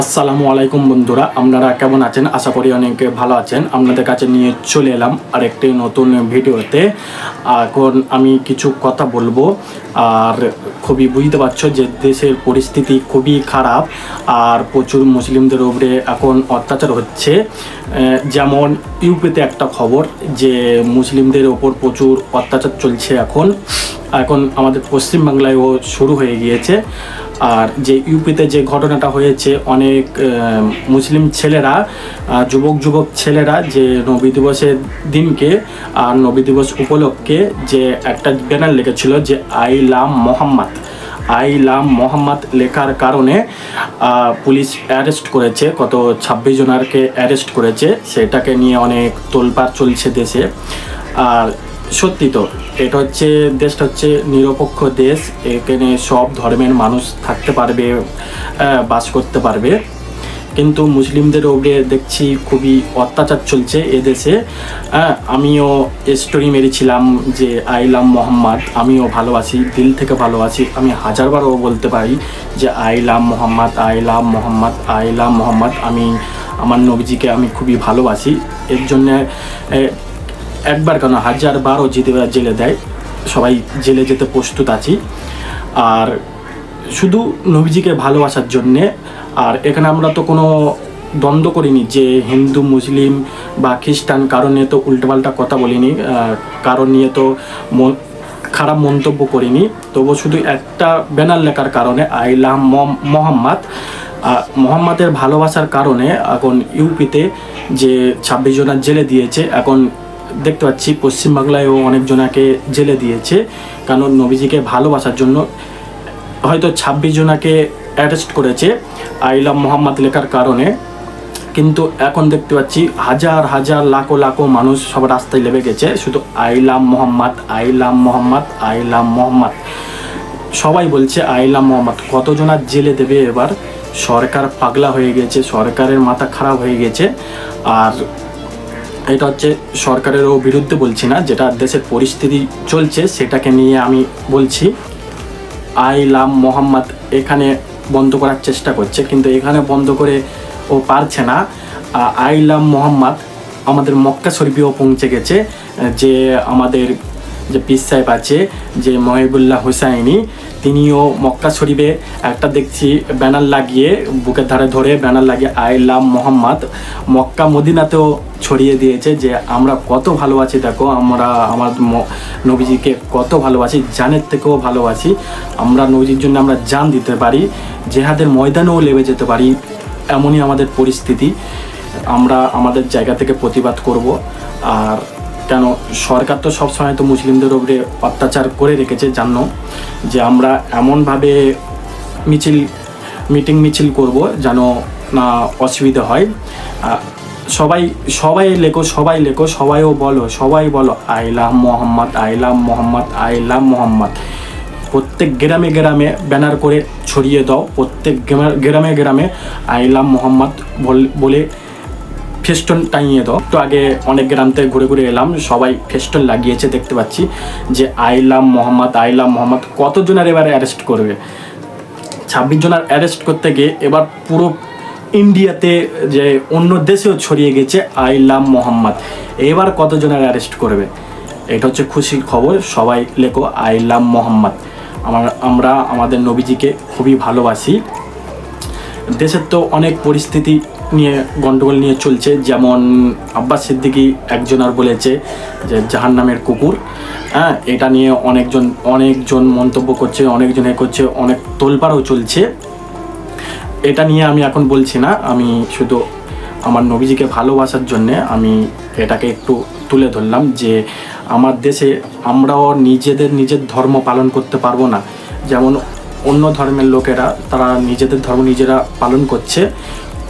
আসসালামু আলাইকুম বন্ধুরা, আপনারা কেমন আছেন? আশা করি অনেকে ভালো আছেন। আপনাদের কাছে নিয়ে চলে এলাম আরেকটি নতুন ভিডিওতে। এখন আমি কিছু কথা বলবো, আর খুবই বুঝতে পারছো যে দেশের পরিস্থিতি খুবই খারাপ, আর প্রচুর মুসলিমদের উপরে এখন অত্যাচার হচ্ছে। যেমন ইউপিতে একটা খবর যে মুসলিমদের ওপর প্রচুর অত্যাচার চলছে এখন আমাদের পশ্চিমবাংলায়ও শুরু হয়ে গিয়েছে। আর যে ইউপিতে যে ঘটনাটা হয়েছে, অনেক মুসলিম ছেলেরা, যুবক ছেলেরা যে নবী দিবসের দিনকে আর নবী দিবস উপলক্ষে যে একটা ব্যানার লিখেছিল যে আই লাভ মোহাম্মদ লেখার কারণে পুলিশ অ্যারেস্ট করেছে, কত 26 জনারকে অ্যারেস্ট করেছে। সেটাকে নিয়ে অনেক তোলপাড় চলছে দেশে। আর সত্যি তো দেশটা হচ্ছে নিরপেক্ষ দেশ, এখানে সব ধর্মের মানুষ থাকতে পারবে, বাস করতে পারবে। কিন্তু মুসলিমদের উপরে দেখছি খুবই অত্যাচার চলছে এদেশে। আমিও স্টোরি মেরেছিলাম যে আই লাভ মোহাম্মদ, আমিও ভালোবাসি, দিল থেকে ভালোবাসি। আমি হাজারবারও বলতে পারি যে I love Mohammad, I love Mohammad, I love Mohammad. আমি আমার নবীজিকে আমি খুবই ভালোবাসি। এর জন্যে একবার কেন 1000বারও জেলে দেয়, সবাই জেলে যেতে প্রস্তুত আছি। আর শুধু নবীজিকে ভালোবাসার জন্যে। আর এখানে আমরা তো কোনো দ্বন্দ্ব করিনি যে হিন্দু মুসলিম বা খ্রিস্টান, কারণে তো উল্টোপাল্টা কথা বলিনি, কারণ নিয়ে তো খারাপ মন্তব্য করিনি। তবু শুধু একটা ব্যানার লেখার কারণে আই লাভ মোহাম্মদের ভালোবাসার কারণে এখন ইউপিতে যে 26 জনের জেলে দিয়েছে। এখন দেখতে পাচ্ছি পশ্চিমবাংলায়ও অনেকজনাকে জেলে দিয়েছে, কারণ নবীজিকে ভালোবাসার জন্য। হয়তো 26 জনাকে অ্যারেস্ট করেছে আই লাভ মোহাম্মদ লেখার কারণে, কিন্তু এখন দেখতে পাচ্ছি হাজার লাখো মানুষ সব রাস্তায় লেগে গেছে শুধু I love Mohammad, I love Mohammad, I love Mohammad. সবাই বলছে আই লাভ মোহাম্মদ। কতজনার জেলে দেবে এবার? সরকার পাগলা হয়ে গেছে, সরকারের মাথা খারাপ হয়ে গেছে। আর এটা হচ্ছে সরকারেরও বিরুদ্ধে বলছি না, যেটা দেশের পরিস্থিতি চলছে সেটাকে নিয়ে আমি বলছি। আই লাভ মোহাম্মদ এখানে বন্ধ করার চেষ্টা করছে, কিন্তু এখানে বন্ধ করে ও পারছে না। আই লাভ মোহাম্মদ আমাদের মক্কা শরীফেও পৌঁছে গেছে। যে আমাদের যে পীর সাহেব আছে, যে মহিবুল্লাহ হুসাইনি, তিনিও মক্কা শরীফে একটা দেখছি ব্যানার লাগিয়ে, বুকের ধারে ধরে ব্যানার লাগিয়ে আই লাভ মোহাম্মদ মক্কা মদিনাতেও ছড়িয়ে দিয়েছে যে আমরা কত ভালোবাসি। দেখো, আমরা আমার নবীজিকে কত ভালোবাসি, জানের থেকেও ভালোবাসি। আমরা নবীজির জন্য আমরা জান দিতে পারি, জেহাদের ময়দানেও লেবে যেতে পারি। এমনই আমাদের পরিস্থিতি। আমরা আমাদের জায়গা থেকে প্রতিবাদ করব। আর কেন সরকার তো সবসময় তো মুসলিমদের উপরে অত্যাচার করে রেখেছে, জানো যে আমরা এমনভাবে মিছিল করব যেন না অসুবিধা হয়। সবাই লেখো, সবাই বলো I love Mohammad, I love Mohammad, I love Mohammad. প্রত্যেক গ্রামে ব্যানার করে ছড়িয়ে দাও, প্রত্যেক গ্রামে আই লাভ মোহাম্মদ বলে ফেস্টন টাঙিয়ে দাও। তো আগে অনেক গ্রাম থেকে ঘুরে এলাম, সবাই ফেস্টন লাগিয়েছে, দেখতে পাচ্ছি যে I love Mohammad, I love Mohammad. কতজনের এবারে অ্যারেস্ট করবে? 26 জনের অ্যারেস্ট করতে গিয়ে এবার পুরো ইন্ডিয়াতে, যে অন্য দেশেও ছড়িয়ে গেছে আই লাভ মোহাম্মদ। এবার কতজনের অ্যারেস্ট করবে? এটা হচ্ছে খুশির খবর। সবাই লেখো আই লাভ মোহাম্মদ। আমরা আমাদের নবীজিকে খুবই ভালোবাসি। দেশের তো অনেক পরিস্থিতি নিয়ে গন্ডগোল নিয়ে চলছে, যেমন আব্বাস সিদ্দিকী একজনার বলেছে যে জাহান্নামের কুকুর। এটা নিয়ে অনেকজন মন্তব্য করছে, অনেকজনে করছে, অনেক তোলপাড়ও চলছে। এটা নিয়ে আমি এখন বলছি না, আমি শুধু আমার নবীজিকে ভালোবাসার জন্যে আমি এটাকে একটু তুলে ধরলাম যে আমার দেশে আমরাও নিজের ধর্ম পালন করতে পারবো না। যেমন অন্য ধর্মের লোকেরা তারা নিজেদের ধর্ম নিজেরা পালন করছে,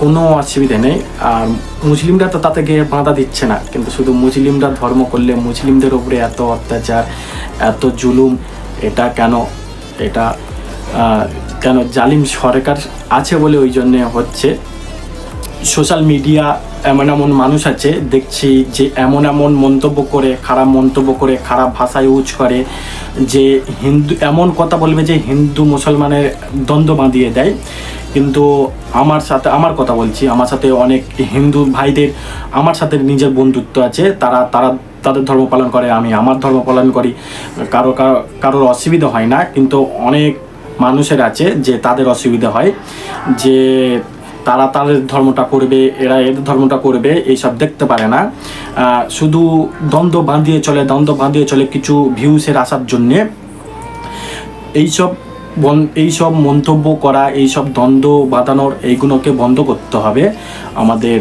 কোনো অসুবিধে নেই। আর মুসলিমরা তো তাতে গিয়ে বাধা দিচ্ছে না, কিন্তু শুধু মুসলিমরা ধর্ম করলে মুসলিমদের উপরে এত অত্যাচার, এত জুলুম, এটা কেন জালিম সরকার আছে বলে ওই জন্যে হচ্ছে। সোশ্যাল মিডিয়া এমন মানুষ আছে দেখছি যে এমন খারাপ মন্তব্য করে, খারাপ ভাষা ইউজ করে, যে এমন কথা বলবে যে হিন্দু মুসলমানের দ্বন্দ্ব বাঁধিয়ে দেয়। কিন্তু আমার কথা বলছি, আমার সাথে অনেক হিন্দু ভাইদের আমার সাথে নিজের বন্ধুত্ব আছে, তারা তাদের ধর্ম পালন করে, আমি আমার ধর্ম পালন করি, কারোর অসুবিধা হয় না। কিন্তু অনেক মানুষের আছে যে তাদের অসুবিধা হয়, যে তারা তাদের ধর্মটা করবে, এরা এদের ধর্মটা করবে, এইসব দেখতে পারে না। শুধু দ্বন্দ্ব বাঁধিয়ে চলে কিছু ভিউসের আসার জন্যে এইসব মন্তব্য করা, এইসব দ্বন্দ্ব বাঁধানোর এইগুলোকে বন্ধ করতে হবে আমাদের।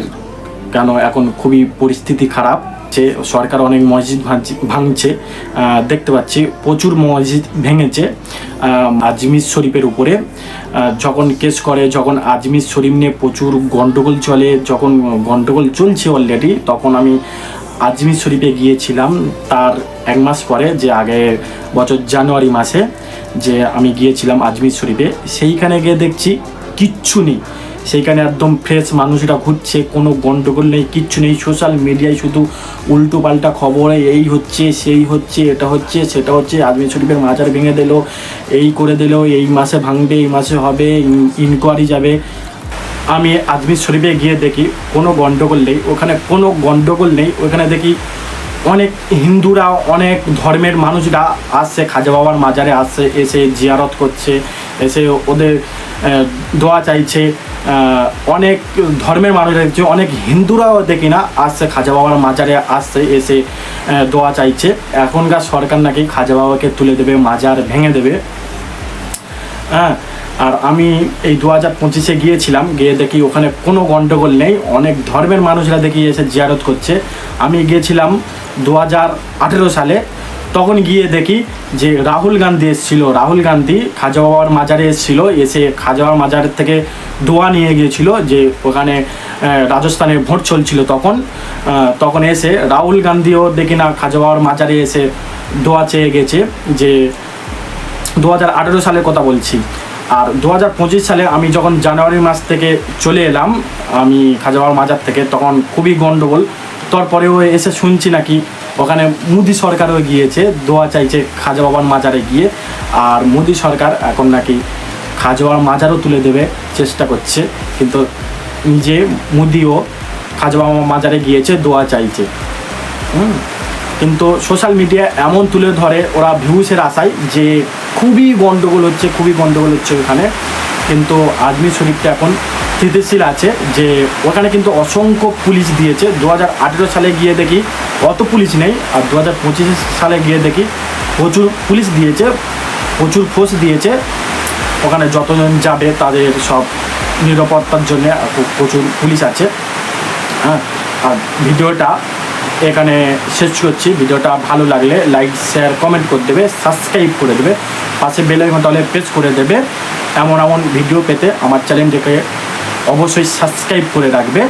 কেন এখন খুবই পরিস্থিতি খারাপ, যে সরকার অনেক মসজিদ ভাঙছে, দেখতে পাচ্ছি প্রচুর মসজিদ ভেঙেছে আজমির শরীফের উপরে। যখন কেস করে, যখন আজমির শরীফ নিয়ে প্রচুর গন্ডগোল চলে, যখন গন্ডগোল চলছে অলরেডি, তখন আমি আজমির শরীফে গিয়েছিলাম তার 1 মাস পরে, যে আগের বছর জানুয়ারি মাসে যে আমি গিয়েছিলাম আজমির শরীফে। সেইখানে গিয়ে দেখছি কিচ্ছু নেই, সেইখানে একদম ফ্রেশ মানুষরা ঘুরছে, কোনো গন্ডগোল নেই, কিচ্ছু নেই। সোশ্যাল মিডিয়ায় শুধু উল্টো পাল্টা খবরে এই হচ্ছে, সেই হচ্ছে, এটা হচ্ছে, সেটা হচ্ছে, আজমির শরীফের মাজার ভেঙে দিল, এই করে দিল, এই মাসে ভাঙবে, এই মাসে হবে, ইনকোয়ারি যাবে। আমি আজমির শরীফে গিয়ে দেখি কোনো গন্ডগোল নেই, ওখানে কোনো গন্ডগোল নেই। ওখানে দেখি অনেক হিন্দুরা, অনেক ধর্মের মানুষরা আসছে, খাজা বাবার মাজারে আসছে, এসে জিয়ারত করছে, এসে ওদের দোয়া চাইছে। অনেক ধর্মের মানুষরা দেখছে, অনেক হিন্দুরাও দেখি না আসছে খাজা বাবার মাজারে আসছে, এসে দোয়া চাইছে। এখনকার সরকার নাকি খাজা বাবাকে তুলে দেবে, মাজার ভেঙে দেবে। হ্যাঁ, আর আমি এই 2025-এ গিয়েছিলাম, গিয়ে দেখি ওখানে কোনো গন্ডগোল নেই, অনেক ধর্মের মানুষরা দেখি এসে জিয়ারত করছে। আমি গিয়েছিলাম 2018 সালে, তখন গিয়ে দেখি যে রাহুল গান্ধী এসেছিলো, রাহুল গান্ধী খাজা বাবার মাজারে এসেছিলো, এসে খাজা বাবার মাজারের থেকে দোয়া নিয়ে গিয়েছিল, যে ওখানে রাজস্থানে ভোট চলছিল তখন এসে রাহুল গান্ধীও দেখি না খাজা বাবার মাজারে এসে দোয়া চেয়ে গেছে। যে 2018 সালের কথা বলছি। আর 2025 সালে আমি যখন জানুয়ারি মাস থেকে চলে এলাম আমি খাজা বাবার মাজার থেকে, তখন খুবই গন্ডগোল। তারপরেও এসে শুনছি নাকি ওখানে মোদি সরকারও গিয়েছে, দোয়া চাইছে খাজা বাবার মাজারে গিয়ে। আর মোদি সরকার এখন নাকি খাজা বাবার মাজারও তুলে দেবে চেষ্টা করছে, কিন্তু নিজে মোদিও খাজা বাবার মাজারে গিয়েছে, দোয়া চাইছে। কিন্তু সোশ্যাল মিডিয়া এমন তুলে ধরে ওরা ভিউসের আশায়, যে খুবই গন্ডগোল হচ্ছে ওখানে। কিন্তু আজমির শরীফটা এখন স্থিতিশীল আছে, যে ওখানে কিন্তু অসংখ্য পুলিশ দিয়েছে। 2018 সালে গিয়ে দেখি অত পুলিশ নেই, আর 2025 সালে গিয়ে দেখি প্রচুর পুলিশ দিয়েছে, প্রচুর ফোর্স দিয়েছে। ওখানে যতজন যাবে তাদের সব নিরাপত্তার জন্য প্রচুর পুলিশ আছে। হ্যাঁ, আর ভিডিওটা এখানে শেষ করছি। ভিডিওটা ভালো লাগলে লাইক, শেয়ার, কমেন্ট করে দেবে, সাবস্ক্রাইব করে দেবে, পাশে বেল আইকনটা প্রেস করে দেবে। এমন ভিডিও পেতে আমার চ্যানেলটিকে অবশ্যই সাবস্ক্রাইব করে রাখবে।